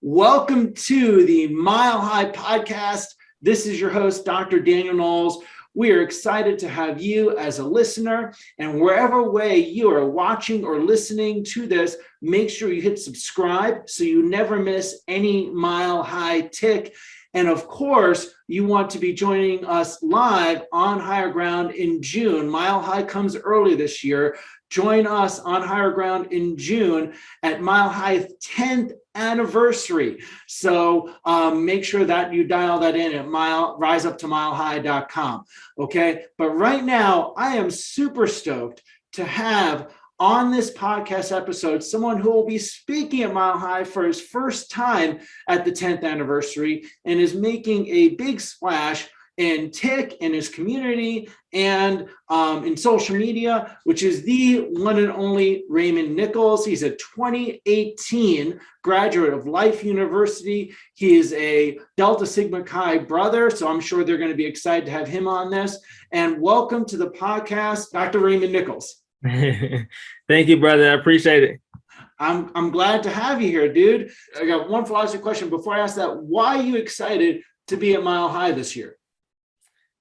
Welcome to the Mile High Podcast. This is your host, Dr. Daniel Knowles. We are excited to have you as a listener, and wherever way you are watching or listening to this, make sure you hit subscribe so you never miss any Mile High tick. And of course, you want to be joining us live on Higher Ground in June. Mile High comes early this year. Join us on Higher Ground in June at Mile High's 10th anniversary. So make sure that you dial that in at riseuptomilehigh.com. Okay. But right now, I am super stoked to have on this podcast episode someone who will be speaking at Mile High for his first time at the 10th anniversary and is making a big splash in tech, in his community, and in social media, which is the one and only Raymond Nichols. He's a 2018 graduate of Life University. He is a Delta Sigma Psi brother, so I'm sure they're going to be excited to have him on this. And welcome to the podcast, Dr. Raymond Nichols. Thank you, brother. I appreciate it. I'm glad to have you here, dude. I got one philosophy question before I ask that. Why are you excited to be at Mile High this year?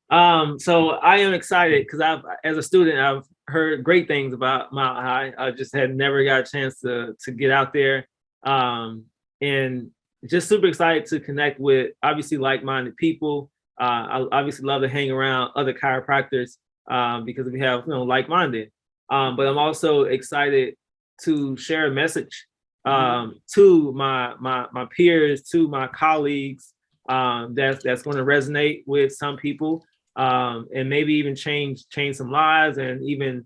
So I am excited because as a student, I've heard great things about Mile High. I just had never got a chance to get out there. And just super excited to connect with obviously like-minded people. I obviously love to hang around other chiropractors because we have, like-minded. But I'm also excited to share a message to my peers, to my colleagues, that's going to resonate with some people. And maybe even change some lives, and even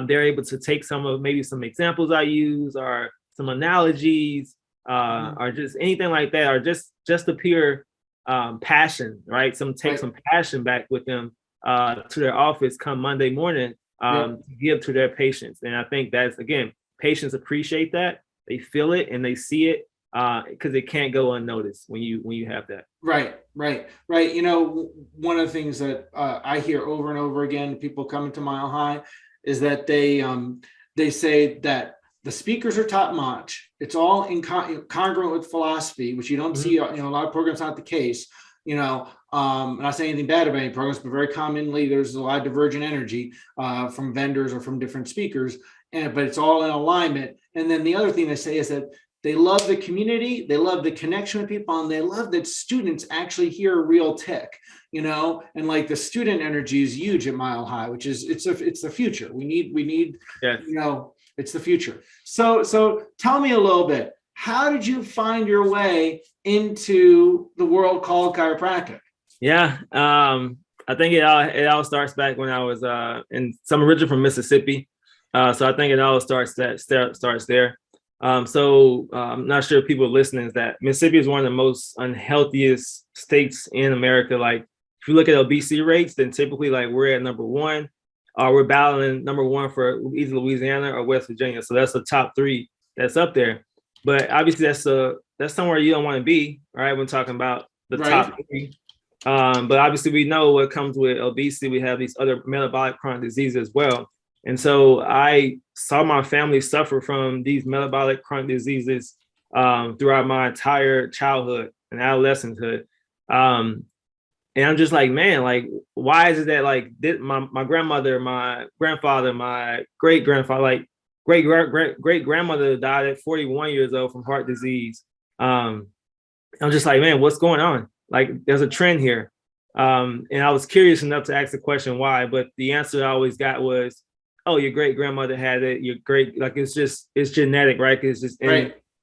they're able to take some examples I use, or some analogies, or just anything like that, or just the pure passion, right? Some passion back with them to their office come Monday morning to give to their patients. And I think that's, again, patients appreciate that. They feel it and they see it because it can't go unnoticed when you have that. Right. One of the things that I hear over and over again, people coming to Mile High, is that they say that the speakers are top notch. It's all congruent with philosophy, which you don't see. A lot of programs, not the case. I'm not saying anything bad about any programs, but very commonly there's a lot of divergent energy from vendors or from different speakers, but it's all in alignment. And then the other thing they say is that they love the community, they love the connection with people, and they love that students actually hear real tech, and like the student energy is huge at Mile High, which is it's the future. We need, yes. It's the future. So tell me a little bit, how did you find your way into the world called chiropractic? Yeah. I think it all starts back when I was so I'm originally from Mississippi. So I think it all starts there. So I'm not sure if people are listening, is that Mississippi is one of the most unhealthiest states in America. Like, if you look at obesity rates, then typically we're at number one, or we're battling number one for either Louisiana or West Virginia. So that's the top three that's up there. But obviously that's somewhere you don't want to be, right? When talking about the top three. But obviously we know what comes with obesity. We have these other metabolic chronic diseases as well. And so I saw my family suffer from these metabolic chronic diseases throughout my entire childhood and adolescenthood. And I'm just like, man, why is it that my grandmother, my grandfather, my great-grandfather, great-grandmother died at 41 years old from heart disease. I'm just like, man, what's going on? There's a trend here. And I was curious enough to ask the question why, but the answer I always got was, oh, your great grandmother had it. It's genetic, right? It's just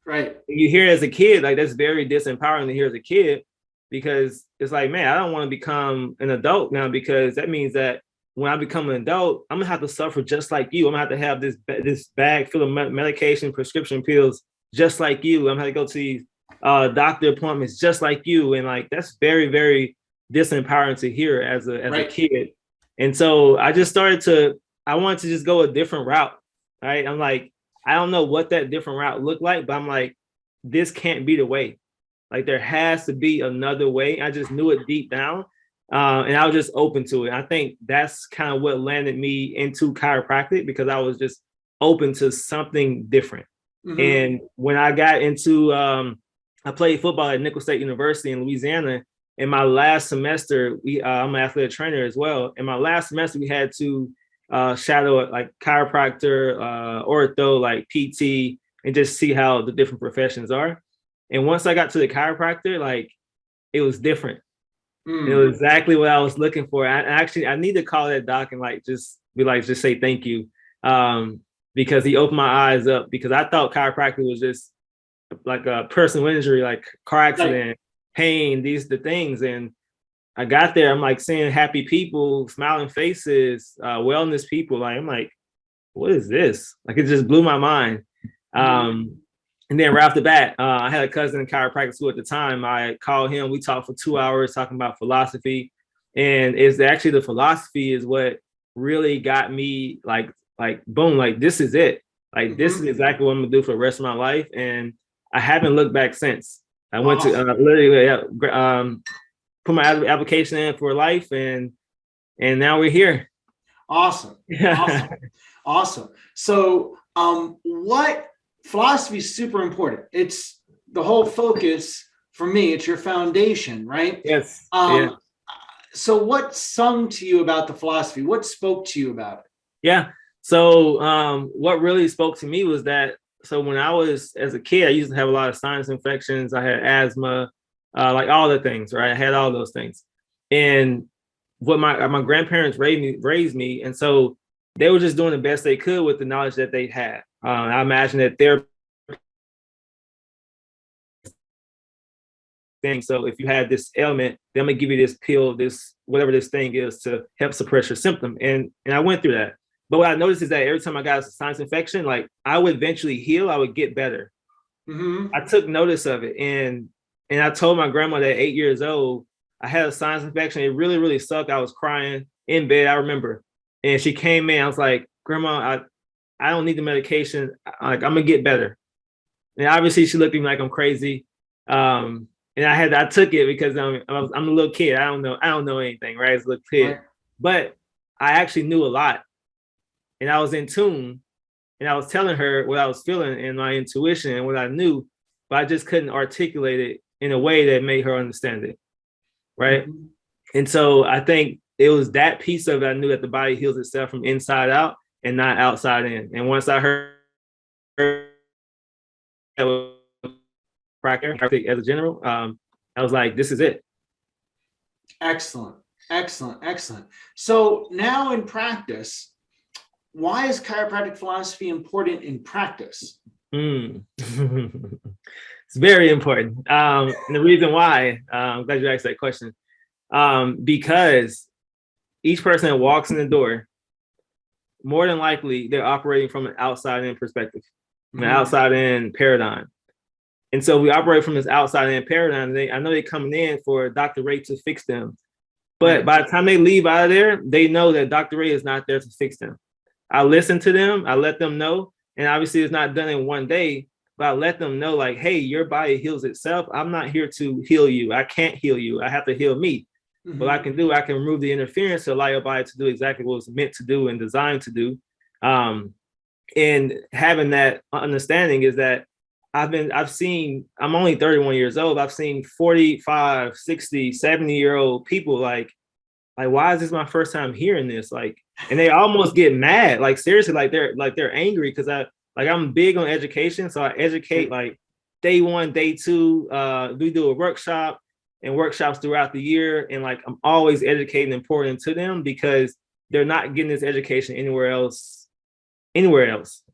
right. You hear as a kid, that's very disempowering to hear as a kid, because it's like, man, I don't want to become an adult now, because that means that when I become an adult, I'm gonna have to suffer just like you. I'm gonna have to have this bag full of medication, prescription pills, just like you. I'm gonna have to go to these doctor appointments just like you, and that's very, very disempowering to hear as a kid. And so I just I wanted to just go a different route, right? I'm like, I don't know what that different route looked like, but I'm like, this can't be the way. There has to be another way. I just knew it deep down, and I was just open to it. I think that's kind of what landed me into chiropractic, because I was just open to something different. And when I got into I played football at Nichols State University in Louisiana. In my last semester, I'm an athletic trainer as well. In my last semester, we had to shadow like chiropractor, ortho, like PT, and just see how the different professions are. And once I got to the chiropractor, like it was different. It was exactly what I was looking for. I need to call that doc and like just be like, just say thank you. Because he opened my eyes up, because I thought chiropractic was just like a personal injury, like car accident, pain, the things. And I got there, I'm like seeing happy people, smiling faces, wellness people. Like, I'm like, what is this? Like, it just blew my mind. And then right off the bat, I had a cousin in chiropractic school at the time. I called him. We talked for 2 hours talking about philosophy. And it's actually the philosophy is what really got me like boom, like this is it. Like this is exactly what I'm gonna do for the rest of my life. And I haven't looked back since. I went to literally put my application in for life, and now we're here. Awesome. Awesome. So what philosophy is super important. It's the whole focus for me. It's your foundation, right? Yes. So what sung to you about the philosophy? What spoke to you about it? Yeah. So what really spoke to me was that, so when I was as a kid, I used to have a lot of sinus infections. I had asthma, like all the things, right? I had all those things. And what my grandparents raised me. And so they were just doing the best they could with the knowledge that they had. I imagine that they're thing. So if you had this ailment, they're gonna give you this pill, this whatever this thing is to help suppress your symptom. And I went through that. But what I noticed is that every time I got a sinus infection, like I would eventually heal, I would get better. I took notice of it. And I told my grandma that at 8 years old, I had a sinus infection. It really, really sucked. I was crying in bed, I remember. And she came in, I was like, Grandma, I don't need the medication. Like, I'm gonna get better. And obviously she looked at me like I'm crazy. And I took it because I'm a little kid. I don't know anything, right? As a little kid. Right. But I actually knew a lot. And I was in tune, and I was telling her what I was feeling and my intuition and what I knew, but I just couldn't articulate it in a way that made her understand it, right? And so I think it was that piece of it. I knew that the body heals itself from inside out and not outside in. And once I heard that as a general, I was like, this is it. Excellent. So now in practice, why is chiropractic philosophy important in practice? It's very important. And the reason why, I'm glad you asked that question, because each person that walks in the door, more than likely, they're operating from an outside-in perspective, an outside-in paradigm. And so we operate from this outside-in paradigm. I know they're coming in for Dr. Ray to fix them. But by the time they leave out of there, they know that Dr. Ray is not there to fix them. I listen to them, I let them know, and obviously it's not done in one day, but I let them know like, hey, your body heals itself. I'm not here to heal you. I can't heal you. I have to heal me. What I can do, I can remove the interference to allow your body to do exactly what it's meant to do and designed to do. And having that understanding is that I'm only 31 years old. I've seen 45, 60, 70-year-old people like, why is this my first time hearing this? Like, and they almost get mad. Like, seriously, they're angry because I'm big on education. So I educate like day 1, day 2. We do a workshop and workshops throughout the year. And like, I'm always educating and pouring into them because they're not getting this education anywhere else.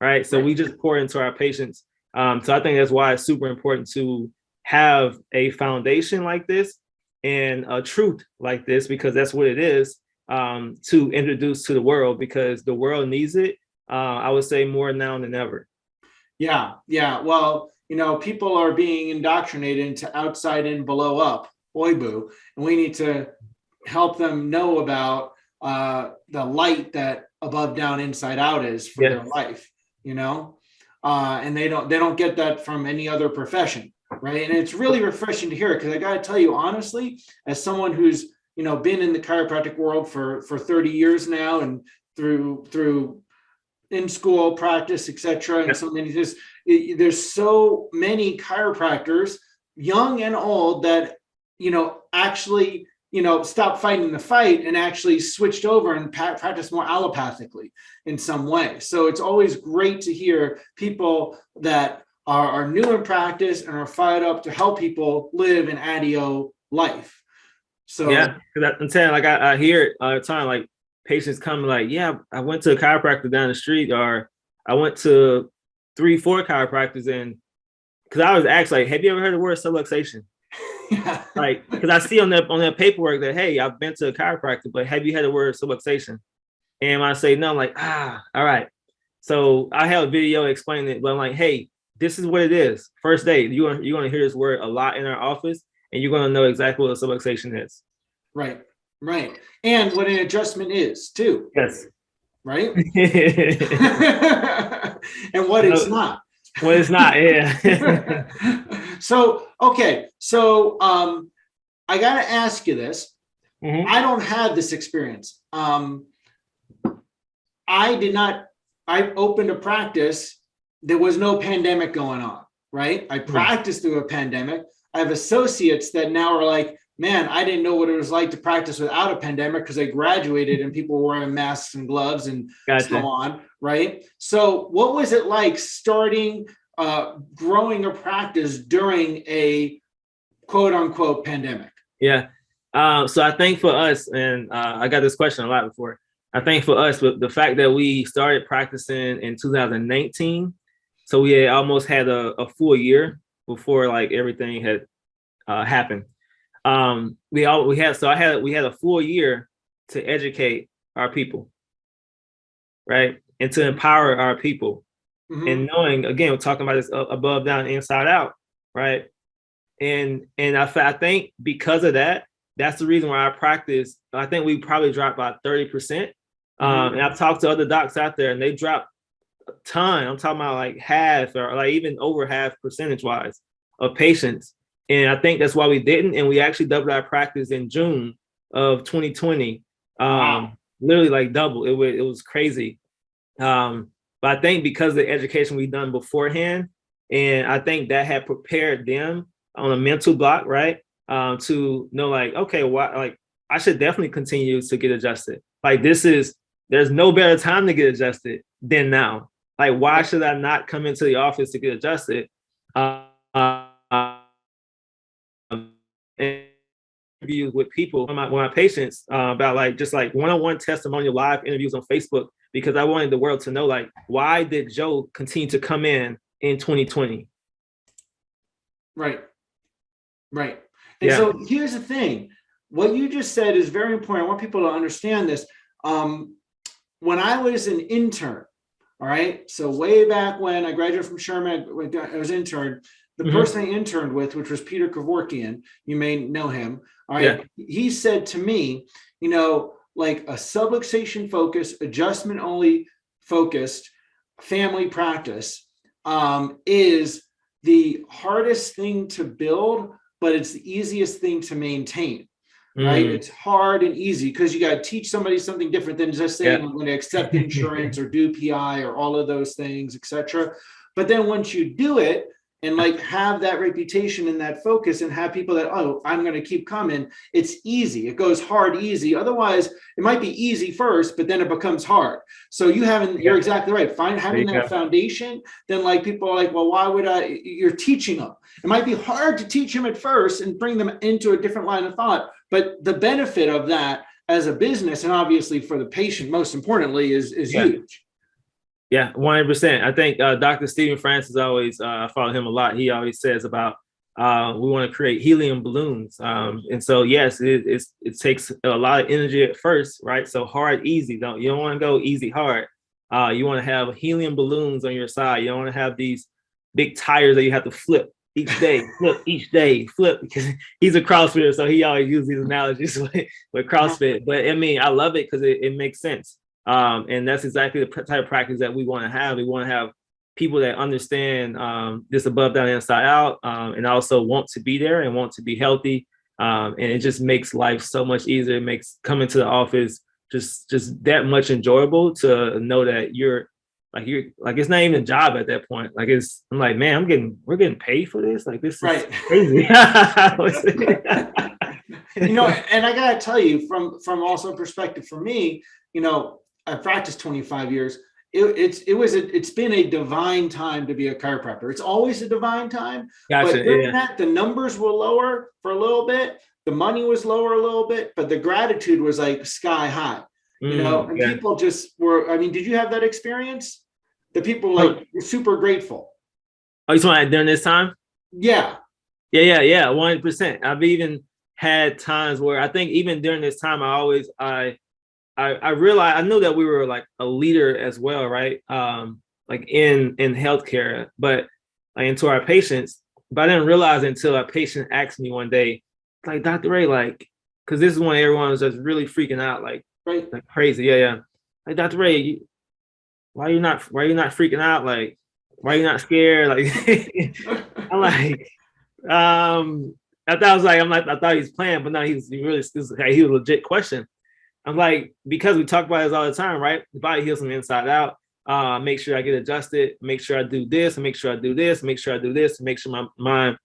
Right. So we just pour into our patients. So I think that's why it's super important to have a foundation like this and a truth like this, because that's what it is, to introduce to the world, because the world needs it. I would say more now than ever. Yeah. Well, people are being indoctrinated into outside in, below up, boy boo, and we need to help them know about the light that above down, inside out is for their life. And they don't get that from any other profession. Right. And it's really refreshing to hear it, because I got to tell you, honestly, as someone who's, been in the chiropractic world for 30 years now, and through in school practice, etc. And so many, there's so many chiropractors young and old that, actually, stopped fighting the fight and actually switched over and practiced more allopathically in some way. So it's always great to hear people that are new in practice and are fired up to help people live an ADIO life. So yeah, because I'm saying, like, I hear it all the time, like patients come like, yeah, I went to a chiropractor down the street, or I went to 3-4 chiropractors, and because I was asked, like, have you ever heard the word subluxation? yeah. Like, because I see on that paperwork that, hey, I've been to a chiropractor, but have you had the word subluxation? And when I say no, I'm like, all right. So I have a video explaining it, but I'm like, hey, this is what it is. First day, you're gonna hear this word a lot in our office, and you're gonna know exactly what a subluxation is. Right. And what an adjustment is too. Yes. Right. And what it's not. Well, it's not, yeah. So, okay. So I got to ask you this. Mm-hmm. I don't have this experience. I opened a practice. There was no pandemic going on, right? I practiced through a pandemic. I have associates that now are like, man, I didn't know what it was like to practice without a pandemic because I graduated and people were wearing masks and gloves and so on, right? So what was it like starting, growing a practice during a quote unquote pandemic? Yeah. So I think for us, and I got this question a lot before, I think for us, with the fact that we started practicing in 2019, so we had almost had a full year before like everything had happened. We had a full year to educate our people, right, and to empower our people, and knowing, again, we're talking about this above, down, inside out, right, and I think because of that, that's the reason why our practice, I think we probably dropped about 30%. And I've talked to other docs out there, and they dropped a ton. I'm talking about like half, or like even over half percentage wise of patients. And I think that's why we didn't. And we actually doubled our practice in June of 2020. Wow. Literally like double. It was crazy. But I think because of the education we've done beforehand, and I think that had prepared them on a mental block, right? To know like, okay, why, like I should definitely continue to get adjusted. Like there's no better time to get adjusted than now. Like, why should I not come into the office to get adjusted? Interviews with people, with my patients, about like just like one-on-one testimonial live interviews on Facebook, because I wanted the world to know, like, why did Joe continue to come in 2020? Right. And so here's the thing. What you just said is very important. I want people to understand this. When I was an intern, all right, so way back when I graduated from Sherman, I was intern. The person I interned with, which was Peter Kevorkian, you may know him. All right, he said to me, like a subluxation focused, adjustment only focused family practice is the hardest thing to build, but it's the easiest thing to maintain. Right? It's hard and easy because you got to teach somebody something different than just saying I'm going to accept insurance or do PI or all of those things, etc. But then once you do it and like have that reputation and that focus and have people that, oh, I'm going to keep coming, it's easy. It goes hard, easy. Otherwise, it might be easy first, but then it becomes hard. So you're exactly right. Having that foundation, then like people are like, well, why would you're teaching them. It might be hard to teach them at first and bring them into a different line of thought. But the benefit of that as a business, and obviously for the patient, most importantly, is huge. Yeah, 100%. I think Dr. Stephen Francis always, I follow him a lot. He always says about we want to create helium balloons. And so, yes, it takes a lot of energy at first, right? So hard, easy. You don't want to go easy, hard. You want to have helium balloons on your side. You don't want to have these big tires that you have to flip each day, flip, because he's a CrossFitter. So he always uses these analogies with CrossFit. But I mean, I love it because it makes sense. And that's exactly the type of practice that we want to have. We want to have people that understand this above, down, inside out, and also want to be there and want to be healthy. And it just makes life so much easier. It makes coming to the office just that much enjoyable to know that you're Like you're like it's not even a job at that point. Like I'm like, man, we're getting paid for this. Like this is Right. crazy. And I gotta tell you, from also perspective for me, I've practiced 25 years. It's been a divine time to be a chiropractor. It's always a divine time, Gotcha. but during that, the numbers were lower for a little bit, the money was lower a little bit, but the gratitude was like sky high. And people just were. I mean, did you have that experience? The people were super grateful. Oh, you talking about during this time? Yeah. 100%. I've even had times where I think even during this time, I realized I knew that we were like a leader as well, right? Like in healthcare, but like into our patients. But I didn't realize until a patient asked me one day, like, Dr. Ray, like, because this is when everyone was just really freaking out, like crazy. Yeah. Like, Dr. Ray, why are you not freaking out? Like, why are you not scared? Like, I'm like, I thought he was playing, but no, he was a legit question. I'm like, because we talk about this all the time, right? The body heals from the inside out. Make sure I get adjusted, make sure I do this, and make sure I do this, make sure I do this, and make sure my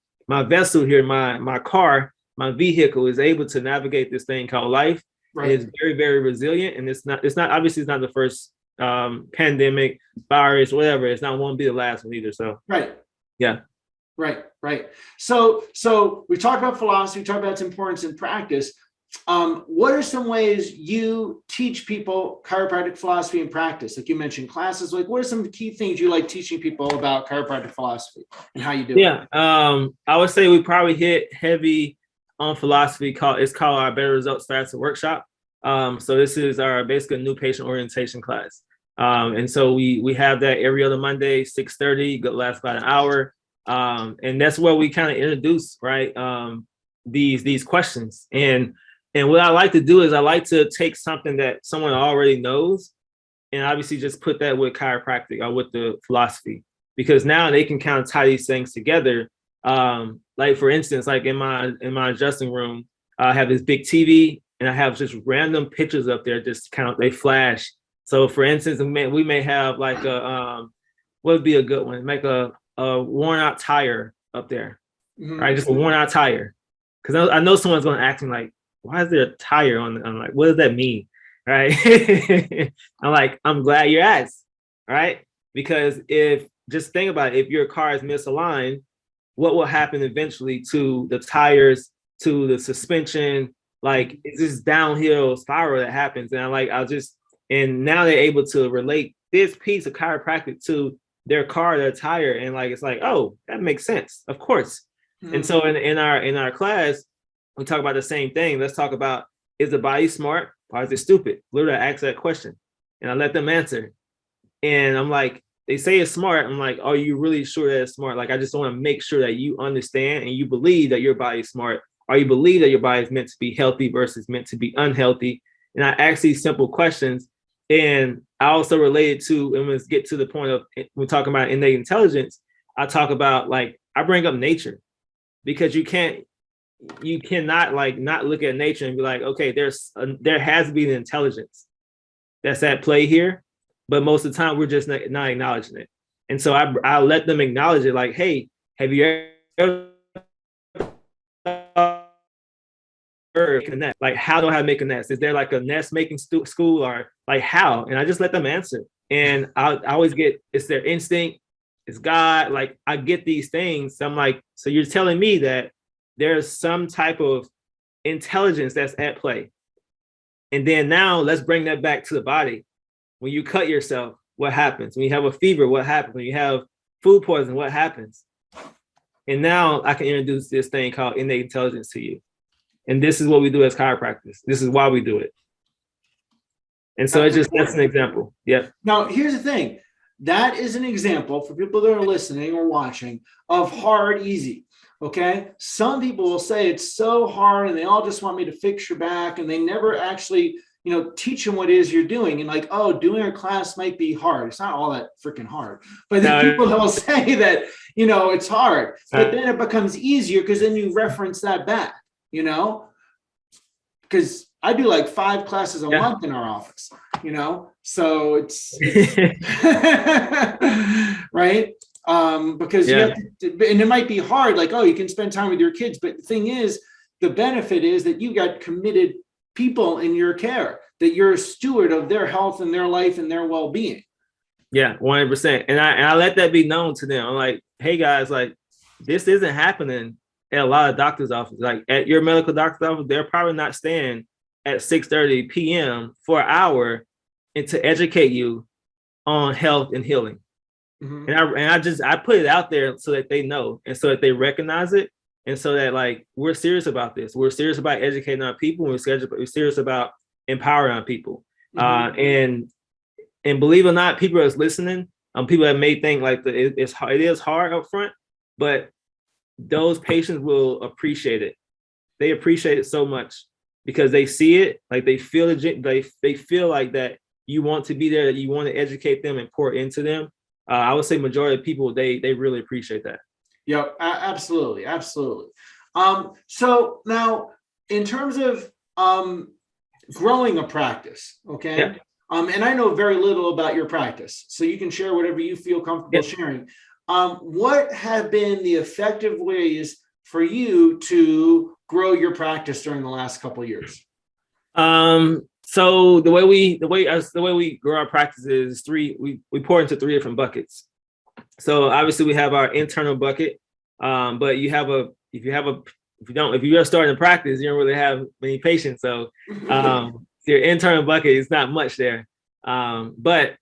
vessel here, my car, my vehicle is able to navigate this thing called life. Right. It's very, very resilient. And it's not obviously it's not the first pandemic, virus, whatever. It's not one be the last one either. So right. Yeah. Right. So we talked about philosophy, we talked about its importance in practice. What are some ways you teach people chiropractic philosophy in practice? Like you mentioned classes, like what are some key things you like teaching people about chiropractic philosophy and how you do it? I would say we probably hit heavy on philosophy. It's called our Better Results Starts Workshop. So this is our basically new patient orientation class. And so we have that every other Monday, 6:30, lasts about an hour. And that's where we kind of introduce, right, these questions. And what I like to do is I like to take something that someone already knows and obviously just put that with chiropractic or with the philosophy, because now they can kind of tie these things together. Like for instance, like in my adjusting room, I have this big TV and I have just random pictures up there, just kind of, they flash. So for instance, we may have like what would be a good one? Make a worn out tire up there, right? Just a worn out tire. Because I know someone's going to ask me like, why is there a tire on? I'm like, what does that mean? Right. I'm like, I'm glad you asked. Right. Because just think about it, if your car is misaligned, what will happen eventually to the tires, to the suspension? Like, it's this downhill spiral that happens. And now they're able to relate this piece of chiropractic to their car, their tire. And like, it's like, oh, that makes sense. Of course. And so in our class, we talk about the same thing. Let's talk about, is the body smart or is it stupid? Literally, I ask that question and I let them answer. And I'm like, they say it's smart. I'm like, are you really sure that it's smart? Like, I just want to make sure that you understand and you believe that your body is smart, or you believe that your body is meant to be healthy versus meant to be unhealthy. And I ask these simple questions. And I also relate it to, and let's get to the point of, we're talking about innate intelligence. I talk about, like, I bring up nature, because you cannot like not look at nature and be like, okay, there has to be an intelligence that's at play here, but most of the time we're just not acknowledging it. And so I let them acknowledge it, like, hey, have you ever connect? Like, how do I make a nest? Is there like a nest making school, or like how? And I just let them answer. And I always get, it's their instinct, it's God. Like, I get these things. So I'm like, so you're telling me that there's some type of intelligence that's at play. And then now let's bring that back to the body. When you cut yourself, what happens? When you have a fever, what happens? When you have food poisoning, what happens? And now I can introduce this thing called innate intelligence to you. And this is what we do as chiropractors. This is why we do it. And so that's an example. Yeah. Now, here's the thing. That is an example for people that are listening or watching of hard, easy. Okay. Some people will say it's so hard and they all just want me to fix your back, and they never actually, teach them what it is you're doing. And like, oh, doing a class might be hard. It's not all that freaking hard. But then people will say that, it's hard, but then it becomes easier because then you reference that back, because I do like 5 classes a Yeah. month in our office, so it's right. Because you Yeah. have to, and it might be hard, like, oh, you can spend time with your kids, but the thing is, the benefit is that you got committed people in your care, that you're a steward of their health and their life and their well-being. Yeah, 100%. And I let that be known to them. I'm like, hey guys, like this isn't happening at a lot of doctors' offices. Like at your medical doctor's office, they're probably not staying at 6:30 p.m. for an hour and to educate you on health and healing. Mm-hmm. And I put it out there so that they know and so that they recognize it. And so that like we're serious about this. We're serious about educating our people. We're serious about empowering our people. Mm-hmm. And believe it or not, people that's listening, people that may think like it is hard up front, but those patients will appreciate it. They appreciate it so much because they see it, like they feel it, they feel like that you want to be there, that you want to educate them and pour into them. I would say majority of people, they really appreciate that. Yep, absolutely, absolutely. So now, in terms of growing a practice, okay, Yeah. And I know very little about your practice, so you can share whatever you feel comfortable sharing. What have been the effective ways for you to grow your practice during the last couple of years? So the way we grow our practice is we pour into 3 different buckets. So obviously we have our internal bucket, but if you're just starting to practice, you don't really have many patients. So your internal bucket is not much there. But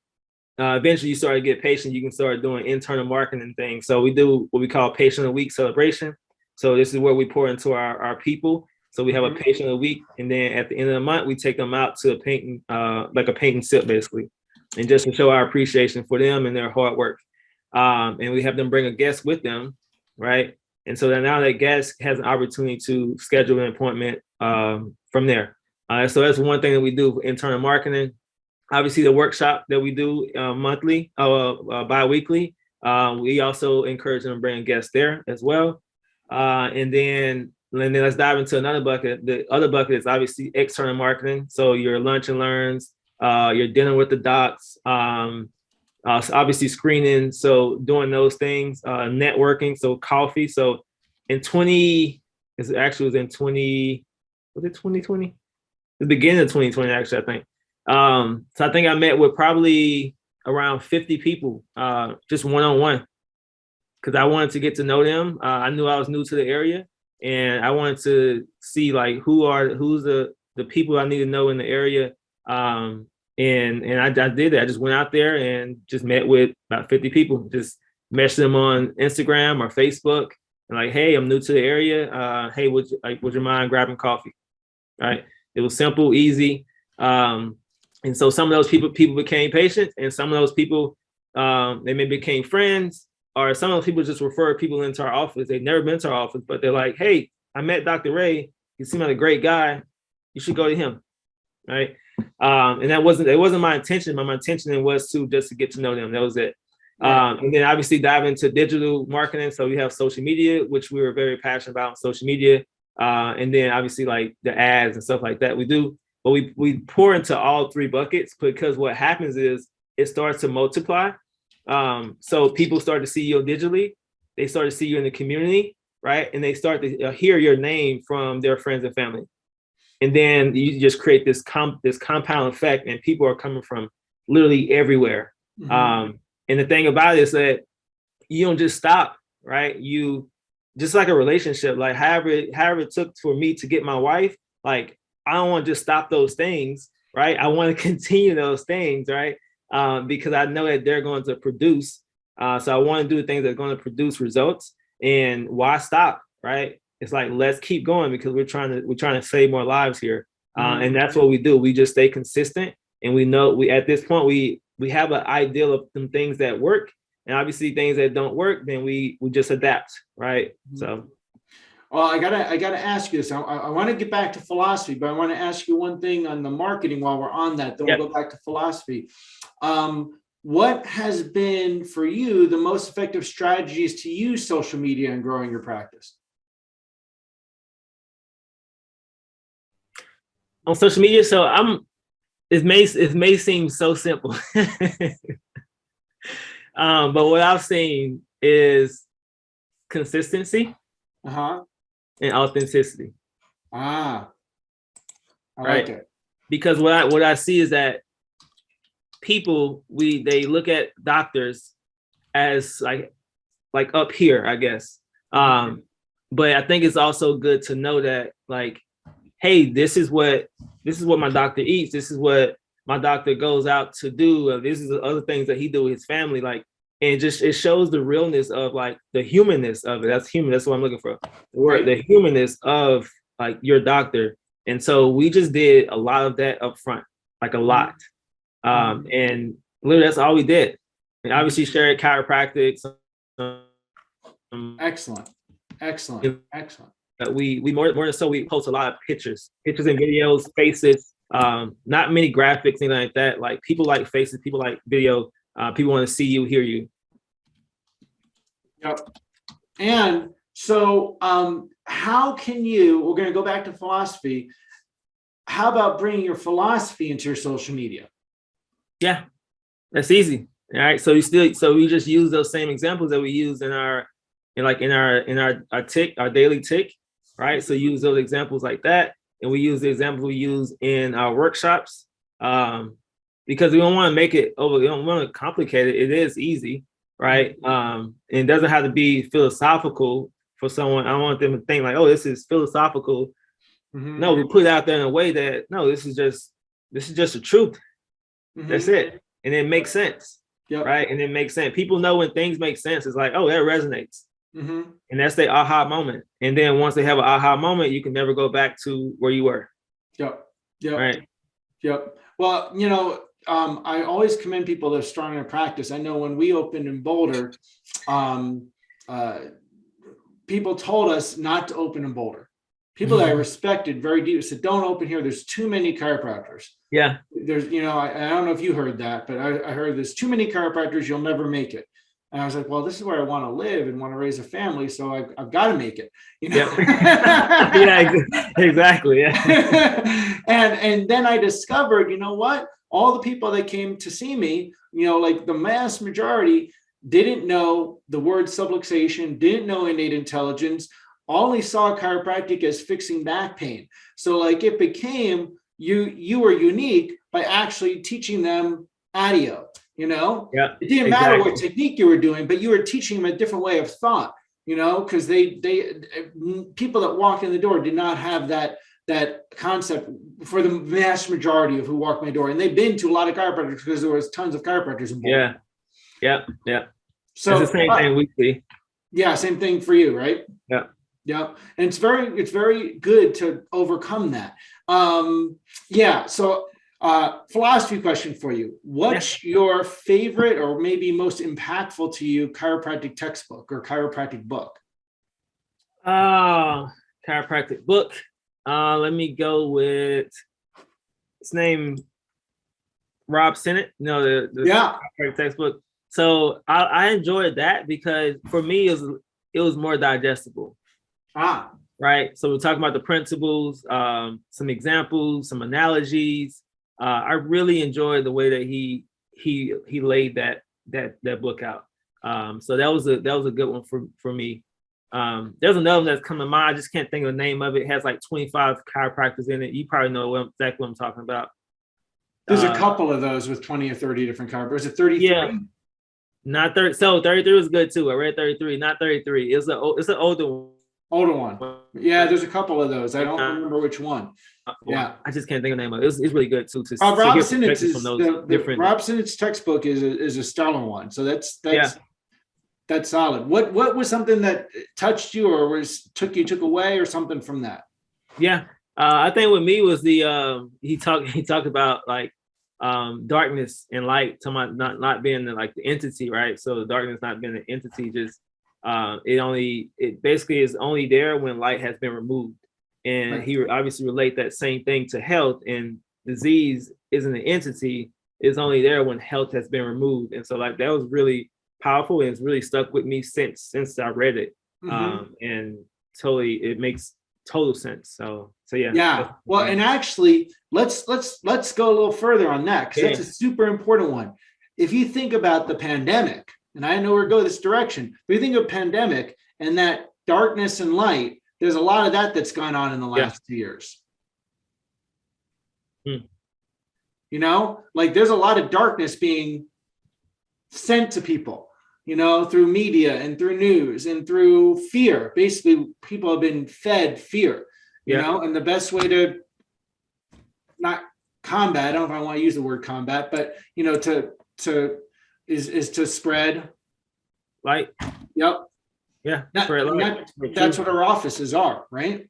eventually you start to get patients, you can start doing internal marketing and things. So we do what we call patient of the week celebration. So this is where we pour into our people. So we have a patient of the week, and then at the end of the month, we take them out to a painting, like a painting sip, basically, and just to show our appreciation for them and their hard work. And we have them bring a guest with them, right? And so then now that guest has an opportunity to schedule an appointment from there. So that's one thing that we do for internal marketing. Obviously, the workshop that we do monthly, bi-weekly, we also encourage them to bring guests there as well. And then let's dive into another bucket. The other bucket is obviously external marketing. So your lunch and learns, your dinner with the docs, so obviously screening. So doing those things, networking. So coffee. So in 20, it actually was in 20, was it 2020? The beginning of 2020, actually, I think. So I think I met with probably around 50 people, just one-on-one, because I wanted to get to know them. I knew I was new to the area, and I wanted to see like who's the people I need to know in the area. And I did that. I just went out there and just met with about 50 people, just messaged them on Instagram or Facebook, and like, hey, I'm new to the area. Hey, would you mind grabbing coffee? Right. It was simple, easy. And so some of those people became patients, and some of those people they maybe became friends, or some of those people just referred people into our office. They've never been to our office, but they're like, hey, I met Dr. Ray. He seemed like a great guy. You should go to him. Right. And it wasn't my intention. My intention was to just to get to know them. That was it. And then obviously dive into digital marketing. So we have social media, which we were very passionate about, social media. And then obviously like the ads and stuff like that we do. But we pour into all 3 buckets, because what happens is it starts to multiply. So people start to see you digitally. They start to see you in the community, right? And they start to hear your name from their friends and family. And then you just create this compound effect, and people are coming from literally everywhere. Mm-hmm. And the thing about it is that you don't just stop, right? You just like a relationship, like however it took for me to get my wife, like I don't want to just stop those things, right? I want to continue those things, right? Because I know that they're going to produce. So I want to do things that are going to produce results. And why stop, right? It's like, let's keep going, because we're trying to save more lives here. And that's what we do. We just stay consistent, and we know at this point we have an ideal of some things that work, and obviously things that don't work, then we just adapt, right? So. Well, I gotta ask you this. I want to get back to philosophy, but I want to ask you one thing on the marketing while we're on that. Then we'll go back to philosophy. What has been for you the most effective strategies to use social media in growing your practice? on social media. So it may seem so simple. But what I've seen is consistency Uh-huh. and authenticity. Ah, I like Right. it. Because what I see is that people, they look at doctors as like up here, I guess. But I think it's also good to know that, like, hey, this is what my doctor eats. This is what my doctor goes out to do. This is the other things that he do with his family. Like, and it shows the realness of, like, the humanness of it. That's human. That's what I'm looking for. The word, the humanness of, like, your doctor. And so we just did a lot of that up front, like a lot. And literally that's all we did. And obviously shared chiropractic. Excellent. We more than so, we post a lot of pictures and videos, faces, not many graphics, anything like that. Like, people like faces, people like video, people want to see you, hear you. Yep. And so how can we're going to go back to philosophy. How about bringing your philosophy into your social media? Yeah, that's easy. All right. So we just use those same examples that we use in our daily tick, right? So use those examples like that. And we use the examples we use in our workshops, because we don't want to make it over, we don't want to complicate it. It is easy, right? And it doesn't have to be philosophical for someone. I don't want them to think like, oh, this is philosophical. No, we put it out there in a way that, no, this is just the truth. That's it. And it makes sense. Right. And it makes sense. People know when things make sense. It's like, oh, that resonates. And that's the aha moment. And then once they have an aha moment, you can never go back to where you were. Right. Well, I always commend people that are strong in practice. I know when we opened in Boulder, people told us not to open in Boulder. People that I respected very deep said, don't open here. There's too many chiropractors. Yeah. There's, I don't know if you heard that, but I heard there's too many chiropractors. You'll never make it. And I was like, well, this is where I want to live and want to raise a family. So I've got to make it, Yeah, exactly. Yeah. And then I discovered, what? All the people that came to see me, like the mass majority didn't know the word subluxation, didn't know innate intelligence, only saw chiropractic as fixing back pain. So like it became, you were unique by actually teaching them ADIO. Yeah, it didn't matter what technique you were doing, but you were teaching them a different way of thought, because they people that walked in the door did not have that concept for the vast majority of who walked my door. And they've been to a lot of chiropractors because there was tons of chiropractors involved. Yeah. So it's the same thing we see. Yeah, same thing for you, right? Yeah. And it's very good to overcome that. So philosophy question for you. What's your favorite or maybe most impactful to you chiropractic textbook or chiropractic book? Chiropractic book. Let me go with his name, Rob Sennett. The chiropractic textbook. So I enjoyed that because for me it was more digestible. Right. So we're talking about the principles, some examples, some analogies. I really enjoyed the way that he laid that book out. So that was a good one for me. There's another one that's coming to mind. I just can't think of the name of it. It has like 25 chiropractors in it. You probably know exactly what I'm talking about. There's a couple of those with 20 or 30 different chiropractors. Is it 33? Yeah. Not 30. So 33 was good too. I read 33, not 33. It's an older one. Older one. Yeah, there's a couple of those. I don't remember which one. Yeah, I just can't think of the name of it. It's really good too. Rob Sennett's textbook is a stellar one. So that's solid. What was something that touched you or took away or something from that? Yeah, I think with me was the he talked about like darkness and light, talking about not being the entity, right? So the darkness not being an entity, just it basically is only there when light has been removed. And he obviously relate that same thing to health, and disease isn't an entity, it's only there when health has been removed. And so that was really powerful, and it's really stuck with me since I read it. And totally it makes total sense. So yeah. Yeah. Well, and actually, let's go a little further on that, because that's a super important one. If you think about the pandemic, and I know we're going this direction, but you think of pandemic and that darkness and light, there's a lot of that that's gone on in the last 2 years. You know, like there's a lot of darkness being sent to people, you know, through media and through news and through fear. Basically, people have been fed fear, you know, and the best way to not combat, I don't know if I want to use the word combat, but, you know, is to spread light. Yep. Yeah. Spread light. That's what our offices are, right?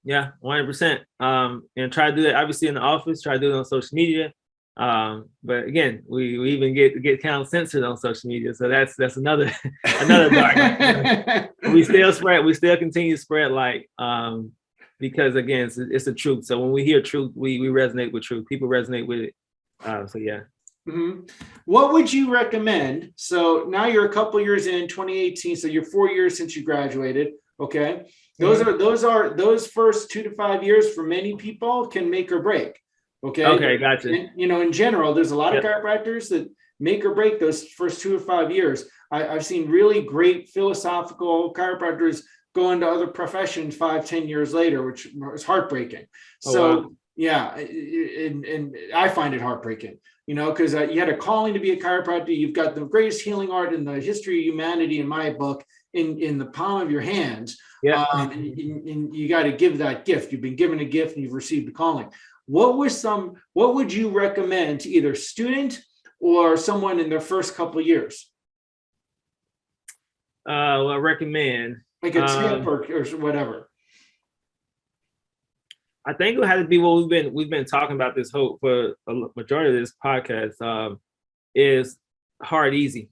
Yeah, 100%. And try to do that obviously in the office, try to do it on social media. But again, we even get kind of censored on social media. So that's another dark. We still continue to spread light. Because again, it's the truth. So when we hear truth, we resonate with truth. People resonate with it. So yeah. Mm-hmm. What would you recommend? So now you're a couple years in 2018. So you're 4 years since you graduated. Okay. Those first 2 to 5 years for many people can make or break. Okay, gotcha. And, you know, in general, there's a lot of chiropractors that make or break those first 2 or 5 years. I've seen really great philosophical chiropractors go into other professions 5-10 years later, which is heartbreaking. Yeah, and I find it heartbreaking, you know, because you had a calling to be a chiropractor. You've got the greatest healing art in the history of humanity, in my book, in the palm of your hands. And you got to give that gift. You've been given a gift and you've received a calling. What would you recommend to either student or someone in their first couple of years? Well, I recommend like a tip or whatever. I think it had to be what we've been talking about this whole for a majority of this podcast, is hard, easy.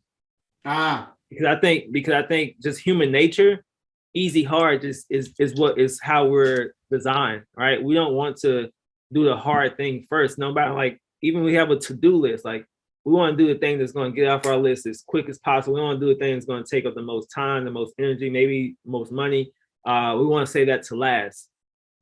Because I think just human nature, easy, hard just is how we're designed, right? We don't want to do the hard thing first. No matter, like, even we have a to-do list, like we want to do the thing that's going to get off our list as quick as possible. We want to do the thing that's going to take up the most time, the most energy, maybe most money. We want to say that to last.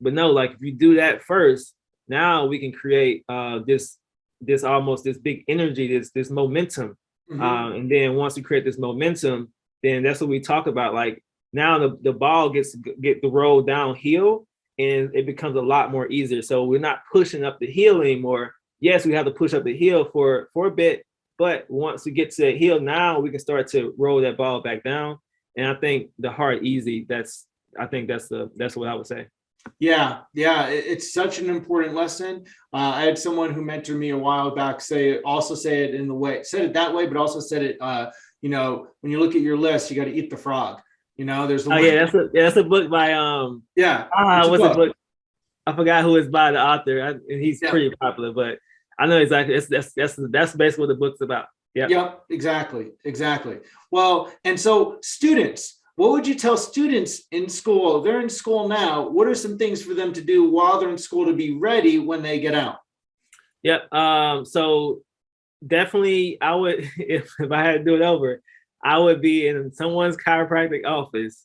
But no, like if you do that first, now we can create this big energy, this momentum. And then once we create this momentum, then that's what we talk about. Like now the ball gets the roll downhill and it becomes a lot more easier. So we're not pushing up the hill anymore. Yes, we have to push up the hill for a bit, but once we get to that hill, now we can start to roll that ball back down. And I think the hard, easy, that's what I would say. Yeah, it's such an important lesson. I had someone who mentored me a while back say it that way, but also said it, you know, when you look at your list, you got to eat the frog. You know, there's that's a book by what's the book? I forgot who it's by, the author. He's pretty popular, but I know exactly. That's basically what the book's about. Yep, exactly. Well, and so students. What would you tell students in school? They're in school now. What are some things for them to do while they're in school to be ready when they get out? Yep. So definitely I would, if I had to do it over, I would be in someone's chiropractic office.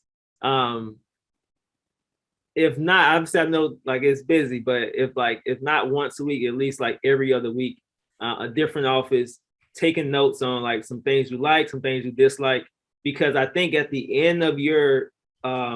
If not, obviously I know like it's busy, but if not once a week, at least like every other week, a different office, taking notes on like some things you like, some things you dislike. Because I think at the end of your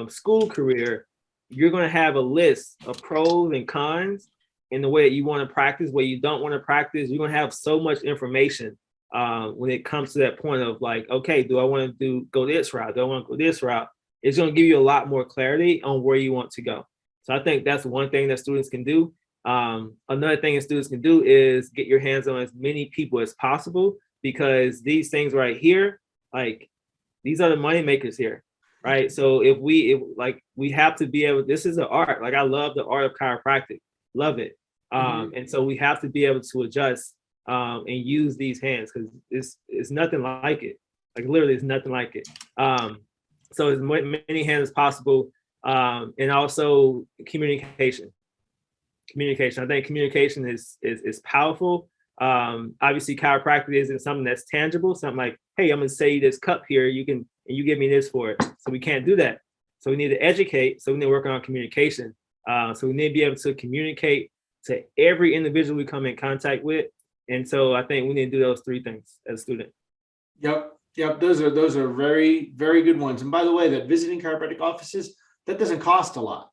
school career, you're going to have a list of pros and cons in the way that you want to practice, where you don't want to practice. You're going to have so much information when it comes to that point of like, okay, do I want to go this route? Do I want to go this route? It's going to give you a lot more clarity on where you want to go. So I think that's one thing that students can do. Another thing that students can do is get your hands on as many people as possible, because these things right here, like, these are the money makers here, right? So if we have to be able, this is an art. Like I love the art of chiropractic, love it. And so we have to be able to adjust and use these hands, because it's nothing like it. Like literally it's nothing like it. So as many hands as possible. And also communication. I think communication is powerful. Obviously chiropractic isn't something that's tangible, something like, hey, I'm gonna say this cup here, you give me this for it. So we can't do that. So we need to educate. So we need to work on communication. So we need to be able to communicate to every individual we come in contact with. And so I think we need to do those three things as a student. Yep. Those are very, very good ones. And by the way, that visiting chiropractic offices, that doesn't cost a lot.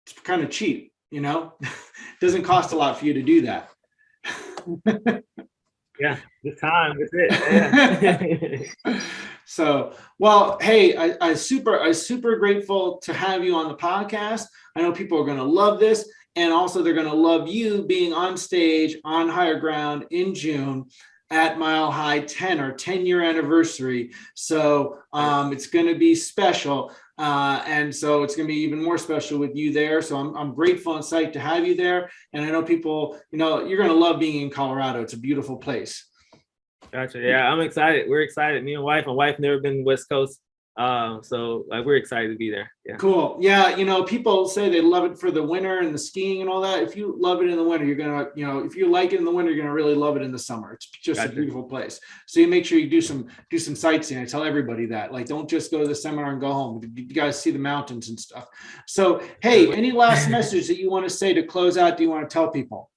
It's kind of cheap, you know, doesn't cost a lot for you to do that. Yeah, the time, that's it. Yeah. So, well, hey, I super grateful to have you on the podcast. I know people are going to love this, and also they're going to love you being on stage on Higher Ground in June at Mile High 10-year anniversary. So it's going to be special. And so it's going to be even more special with you there. So I'm grateful and psyched to have you there. And I know people, you know, you're going to love being in Colorado. It's a beautiful place. Gotcha. Yeah, I'm excited. We're excited. Me and wife. My wife never been to West Coast. So like we're excited to be there. Yeah. Cool. Yeah. You know, people say they love it for the winter and the skiing and all that. If you love it in the winter, you're going to, you know, if you like it in the winter, you're going to really love it in the summer. It's just a beautiful place. So you make sure you do some sightseeing. I tell everybody that, like, don't just go to the seminar and go home. You guys see the mountains and stuff. So, hey, any last message that you want to say to close out? Do you want to tell people?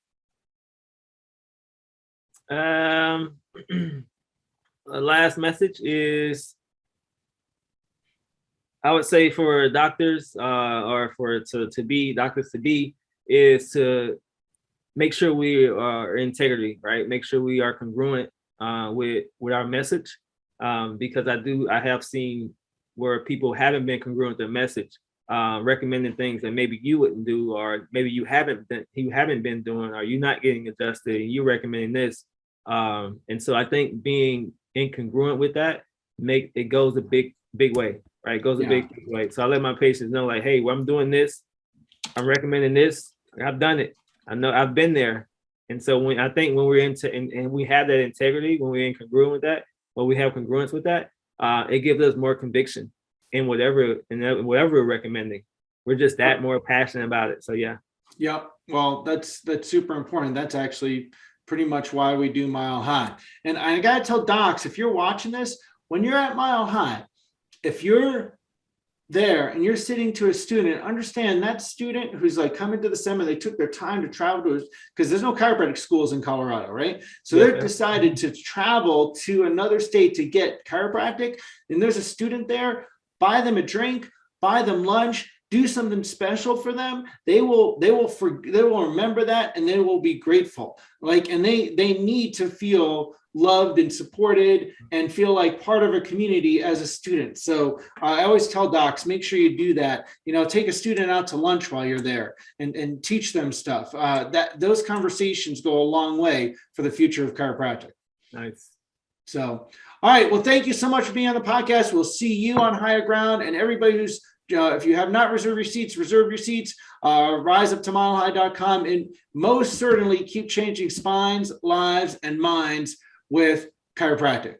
The last message is, I would say for doctors or for to be doctors to be, is to make sure we are integrity, right? Make sure we are congruent with our message, because I have seen where people haven't been congruent with their message, recommending things that maybe you wouldn't do, or maybe you haven't been doing, or you're not getting adjusted, and you're recommending this. And so I think being incongruent with that it goes a big way. Right, it goes a big way. So I let my patients know, like, hey, well, I'm doing this, I'm recommending this, I've done it, I know I've been there. And so when we're into and we have that integrity, when we're incongruent with that, when we have congruence with that, it gives us more conviction in whatever we're recommending. We're just that more passionate about it. So yeah. Yep. Well, that's super important. That's actually pretty much why we do Mile High. And I gotta tell docs, if you're watching this, when you're at Mile High, if you're there and you're sitting to a student, understand that student who's like coming to the seminar, they took their time to travel to, because there's no chiropractic schools in Colorado, right? So they've decided to travel to another state to get chiropractic. And there's a student there, buy them a drink, buy them lunch, do something special for them. They will remember that, and they will be grateful. Like, and they need to feel loved and supported and feel like part of a community as a student. So I always tell docs, make sure you do that. You know, take a student out to lunch while you're there and teach them stuff. Those conversations go a long way for the future of chiropractic. Nice. So, all right. Well, thank you so much for being on the podcast. We'll see you on Higher Ground, and everybody who's if you have not reserved your seats, reserve your seats. RiseUpToMileHigh.com, and most certainly keep changing spines, lives, and minds with chiropractic.